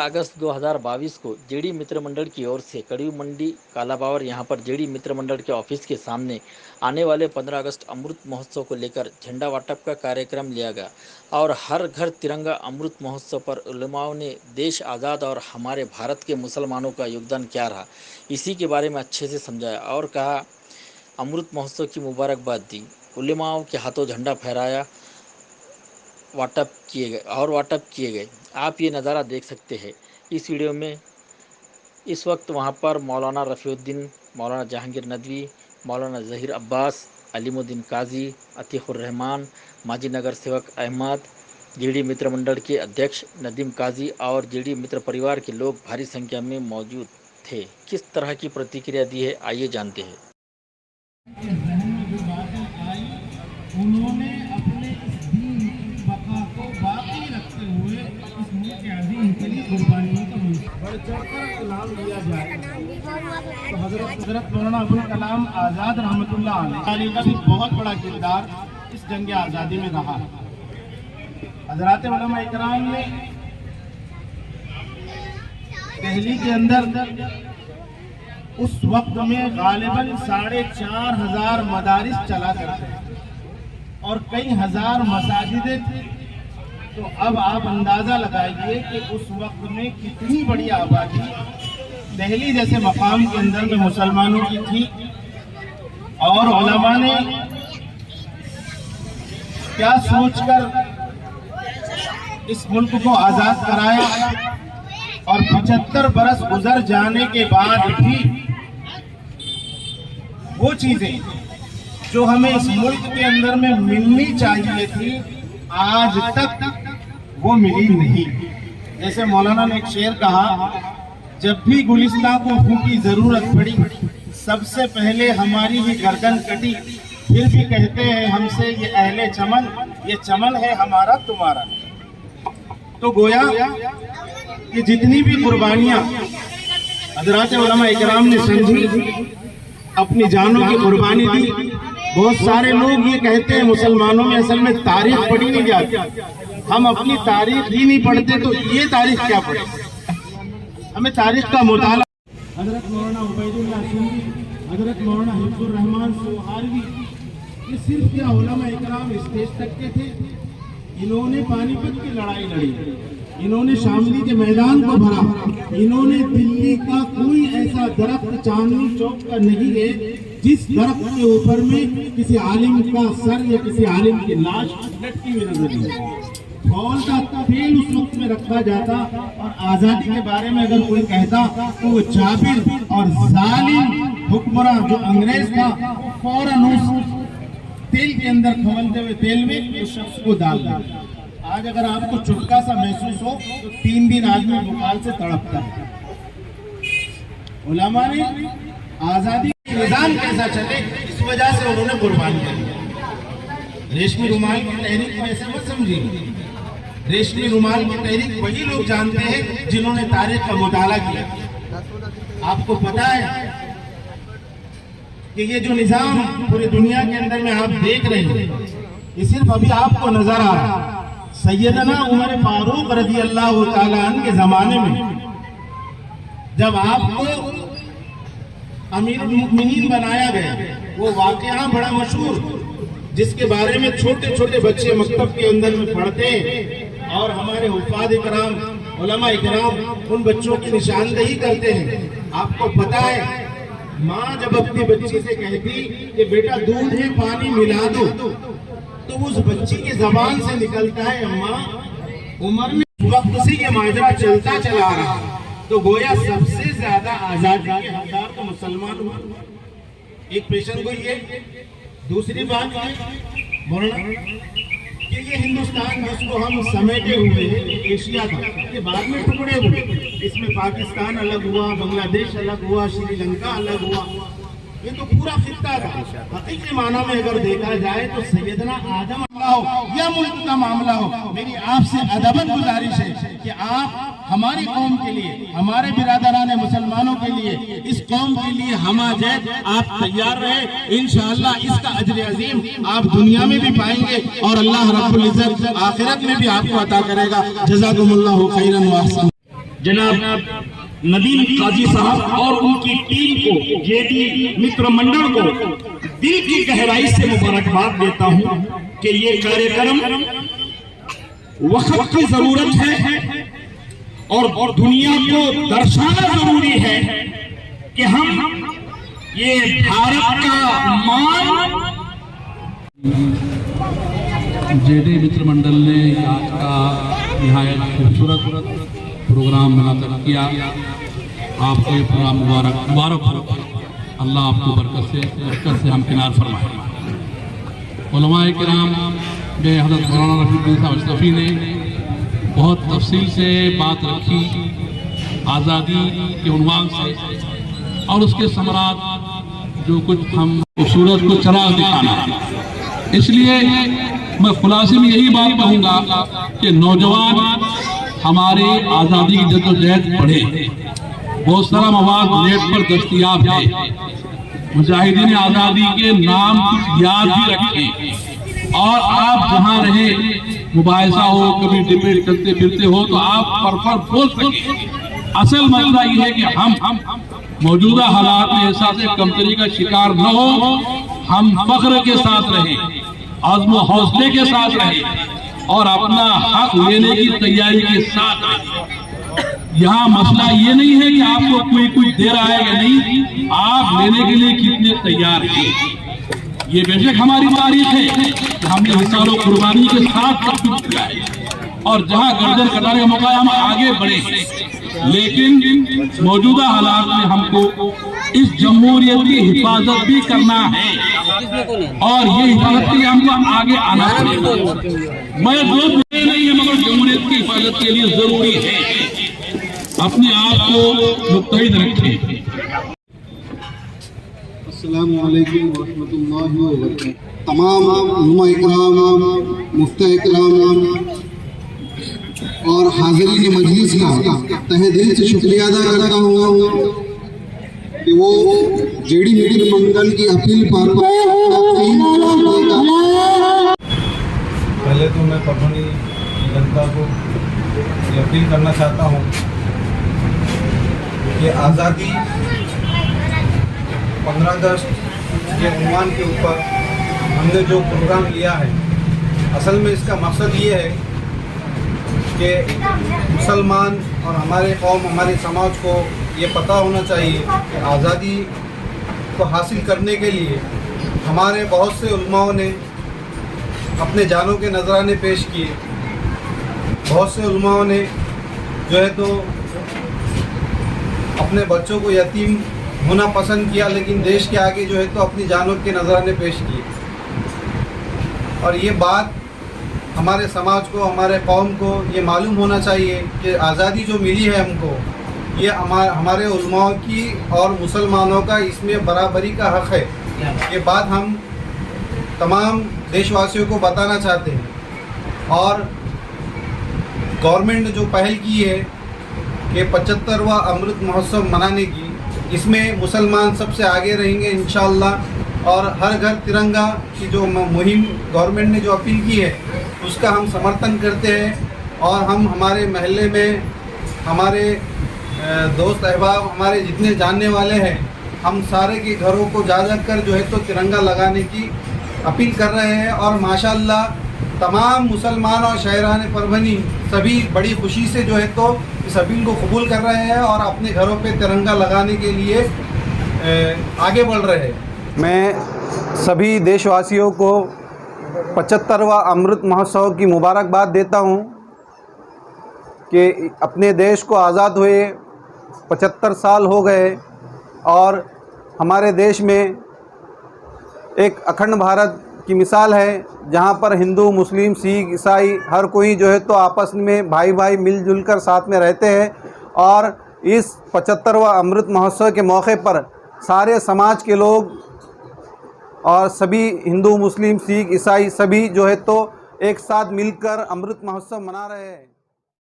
अगस्त 2022 को जेडी मित्र मंडल की ओर से कड़वी मंडी कालाबावर यहाँ पर जेडी मित्र मंडल के ऑफिस के सामने आने वाले 15 अगस्त अमृत महोत्सव को लेकर झंडा वाटप का कार्यक्रम लिया गया और हर घर तिरंगा अमृत महोत्सव पर उलमाओं ने देश आज़ाद और हमारे भारत के मुसलमानों का योगदान क्या रहा, इसी के बारे में अच्छे से समझाया और कहा अमृत महोत्सव की मुबारकबाद दी। उलमाओं के हाथों झंडा फहराया वाटप किए गए। आप ये नज़ारा देख सकते हैं इस वीडियो में। इस वक्त वहाँ पर मौलाना रफ़ीउद्दीन, मौलाना जहांगीर नदवी, मौलाना ज़हीर अब्बास, अलीमुद्दीन काजी, अतीकुर रहमान, माजी नगर सेवक अहमद, जेडी मित्र मंडल के अध्यक्ष नदीम काजी और जेडी मित्र परिवार के लोग भारी संख्या में मौजूद थे। किस तरह की प्रतिक्रिया दी है, आइए जानते हैं। उन्होंने अपने इस दीन की बका को बाकी रखते हुए इस मुल्क के अज़ीम के लिए कुर्बानियों का बढ़ चढ़कर इनाम दिया जाए। तो हज़रत मौलाना अबुल कलाम आज़ाद रहमतुल्लाह अलैह का भी बहुत बड़ा किरदार इस जंग आज़ादी में रहा। हज़रात उलमा इकराम ने दिल्ली के अंदर उस वक्त में गालिबन 4,500 मदारिस चला करते और कई हजार मसाजिदें थी। तो अब आप अंदाजा लगाइए कि उस वक्त में कितनी बड़ी आबादी दिल्ली जैसे मकाम के अंदर में मुसलमानों की थी। और उलमा ने क्या सोचकर इस मुल्क को आजाद कराया और 75 बरस गुजर जाने के बाद भी वो चीजें जो हमें इस मुल्क के अंदर में मिलनी चाहिए थी आज तक वो मिली नहीं। जैसे मौलाना ने एक शेर कहा, जब भी गुलिस्तां को खून की जरूरत पड़ी सबसे पहले हमारी ही गर्दन कटी, फिर भी कहते हैं हमसे ये अहले चमन, ये चमन है हमारा तुम्हारा। तो गोया कि जितनी भी कुर्बानियां हज़रात उलमा इकराम ने समझी, अपनी जानों की कुर्बानी दी। बहुत सारे लोग ये कहते हैं मुसलमानों में असल में तारीख पढ़ी नहीं जाती, हम अपनी तारीख ही नहीं पढ़ते तो ये तारीख क्या पढ़े, हमें तारीख का मुताला। हजरत मौलाना उबैदुल्लाह सिंधी, हजरत मौलाना हिफ्जुर रहमान सोहारवी, ये सिर्फ क्या उलमा इकराम स्टेज तक के थे। इन्होंने पानीपत की लड़ाई लड़ी, इन्होंने शामली के मैदान को भरा, इन्होंने दिल्ली का कोई ऐसा दरख्त चांदनी चौक का नहीं है जिस दरख्त के ऊपर में किसी आलिम का सर या किसी आलिम की लाश लटकी हुई नजर नहीं। फौल का तेल उस वक्त में रखा जाता और आजादी के बारे में अगर कोई कहता तो वो जाबिर और जालिम हुक्मरान जो अंग्रेज था फौरन उस तेल के अंदर खवलते हुए तेल में उस शख्स को डाल दिया। आज अगर आपको चुटका सा महसूस हो तो 3 दिन आदमी बुखार से तड़पता है। उलमा ने आजादी निजाम कैसा चले इस वजह से उन्होंने कुर्बानी की। रेशमी रुमाल की तहरीक वैसे मत समझिए, रेशमी रुमाल की तहरीक वही लोग जानते हैं जिन्होंने तारीख का मुताला किया। आपको पता है कि ये जो निजाम पूरी दुनिया के अंदर में आप देख रहे हैं ये सिर्फ अभी आपको नजर आ रहा है। सैयदना उमर फारूक रज़ी अल्लाह तआला अन्हु के जमाने में जब आपको अमीरुल मुमिनीन बनाया गया, वो वाकया बड़ा मशहूर जिसके बारे में छोटे छोटे बच्चे मकतब के अंदर में पढ़ते हैं और हमारे हुफ़ाज़ इकराम उलमा इकराम उन बच्चों की निशानदेही करते हैं। आपको पता है माँ जब अपनी बच्ची से कहती कि बेटा दूध में पानी मिला दो तो उस बच्ची की जबान से निकलता है अम्मा। उमर में वक्त से ये माजरा चलता चला आ रहा, तो गोया सबसे ज्यादा आजादी के हकदार तो मुसलमान हुआ। एक पेशन को ये दूसरी बात बोलना कि ये हिंदुस्तान जिसको हम समेटे हुए एशिया था, ये बाद में टुकड़े हुए, इसमें पाकिस्तान अलग हुआ, बांग्लादेश अलग हुआ, श्रीलंका अलग हुआ, ये तो पूरा खित्ता था। हकीकी माना में अगर देखा जाए तो सैयदना आदम हो या मुल्क का मामला हो, मेरी आपसे अदबन गुजारिश है कि आप हमारी कौम के लिए, हमारे बिरादरान मुसलमानों के लिए, इस कौम के लिए हमाजत आप तैयार रहे। इंशाअल्लाह इसका अजर अजीम आप दुनिया में भी पाएंगे और अल्लाह रब्बुल इज्जत आखिरत में भी आपको अता करेगा। जज़ाकुमुल्लाहु खैरन व अहसन। जनाब नदीम काजी साहब और उनकी टीम को, जेडी मित्र मंडल को दिल की गहराई से मुबारकबाद देता हूं कि ये कार्यक्रम वक्त की जरूरत है और दुनिया को दर्शाना जरूरी है कि हम ये भारत का मान। जेडी मित्र मंडल ने आज का निहायत खूबसूरत प्रोग्राम मुनक़्क़िद किया। आपको ये प्रोग्राम मुबारक हो। अल्लाह आपको बरकत से हमकिनार फरमाए। उलमाए किराम में हज़रत मौलाना रफ़ीक़ साहब अशरफ़ी ने बहुत तफसील से बात रखी आज़ादी के उन्वान से, और उसके समरात जो कुछ हम सूरज को चराग दिखाना है। इसलिए मैं खुलासे में यही बात कहूँगा कि नौजवान हमारे आज़ादी की जद्दोजहद पढ़े। बहुत सारा मवाद नेट पर दस्तयाब है। मुजाहिदीन आज़ादी के नाम कुछ याद भी रखें, और आप जहाँ रहे मुबाहिसा हो, कभी डिबेट करते फिरते हो तो आप पर बोल सकें। असल मसला ये है कि हम मौजूदा हालात में एहसास कमतरी का शिकार न हो, हम फख्र के साथ रहें, आज़्म हौसले के साथ रहें और अपना हक लेने की तैयारी के साथ रहें। यहाँ मसला ये नहीं है कि आपको कोई कुछ दे रहा है या नहीं, आप लेने के लिए कितने तैयार हैं। ये बेशक हमारी तारीख है कि हमने हिसाब कुर्बानी के साथ सब कुछ किया है, और जहाँ गर्दन कटाने का मौका है हम आगे बढ़े। लेकिन मौजूदा हालात में हमको इस जमहूरियत की हिफाजत भी करना है, और ये हिफाजत के लिए हमको आगे आना पड़ेगा। मैं दोस्त नहीं है, मगर जमहूरियत की हिफाजत के लिए जरूरी है अपने आप को मुत्तहिद रखें। अस्सलामु अलैकुम व रहमतुल्लाहि व बरकातहू। तमाम उलमा इकराम, मुफ्ती इकराम और हाज़िरीन मजलिस का तहे दिल से शुक्रिया अदा करता हूँ कि वो जेडी मित्र मंडल की अपील पर पहले तो मैं परभणी की जनता को ये अपील करना चाहता हूँ कि आज़ादी 15 अगस्त के उन्वान के ऊपर हमने जो प्रोग्राम लिया है, असल में इसका मकसद ये है कि मुसलमान और हमारे कौम, हमारे समाज को ये पता होना चाहिए कि आज़ादी को हासिल करने के लिए हमारे बहुत से उलमाओं ने अपने जानों के नजराने पेश किए। बहुत से उलमाओं ने जो है तो अपने बच्चों को यतीम होना पसंद किया, लेकिन देश के आगे जो है तो अपनी जानों के नजराने पेश किए। और ये बात हमारे समाज को, हमारे कौम को ये मालूम होना चाहिए कि आज़ादी जो मिली है हमको, ये हमारे उलमाओं की और मुसलमानों का इसमें बराबरी का हक़ है। ये बात हम तमाम देशवासियों को बताना चाहते हैं। और गवर्नमेंट ने जो पहल की है कि 75वां अमृत महोत्सव मनाने की, इसमें मुसलमान सबसे आगे रहेंगे इंशाअल्लाह। और हर घर तिरंगा की जो मुहिम गवर्नमेंट ने जो अपील की है, उसका हम समर्थन करते हैं। और हम हमारे महल्ले में हमारे दोस्त अहबाब, हमारे जितने जानने वाले हैं, हम सारे के घरों को जा कर जो है तो तिरंगा लगाने की अपील कर रहे हैं। और माशाअल्लाह तमाम मुसलमान और शहरान परभनी सभी बड़ी खुशी से जो है तो इस अपील को कबूल कर रहे हैं और अपने घरों पे तिरंगा लगाने के लिए आगे बढ़ रहे हैं। मैं सभी देशवासियों को 75वां अमृत महोत्सव की मुबारकबाद देता हूं कि अपने देश को आज़ाद हुए 75 साल हो गए, और हमारे देश में एक अखंड भारत की मिसाल है, जहां पर हिंदू, मुस्लिम, सिख, ईसाई हर कोई जो है तो आपस में भाई भाई मिलजुल कर साथ में रहते हैं। और इस 75वां अमृत महोत्सव के मौके पर सारे समाज के लोग और सभी हिंदू, मुस्लिम, सिख, ईसाई सभी जो है तो एक साथ मिलकर अमृत महोत्सव मना रहे हैं।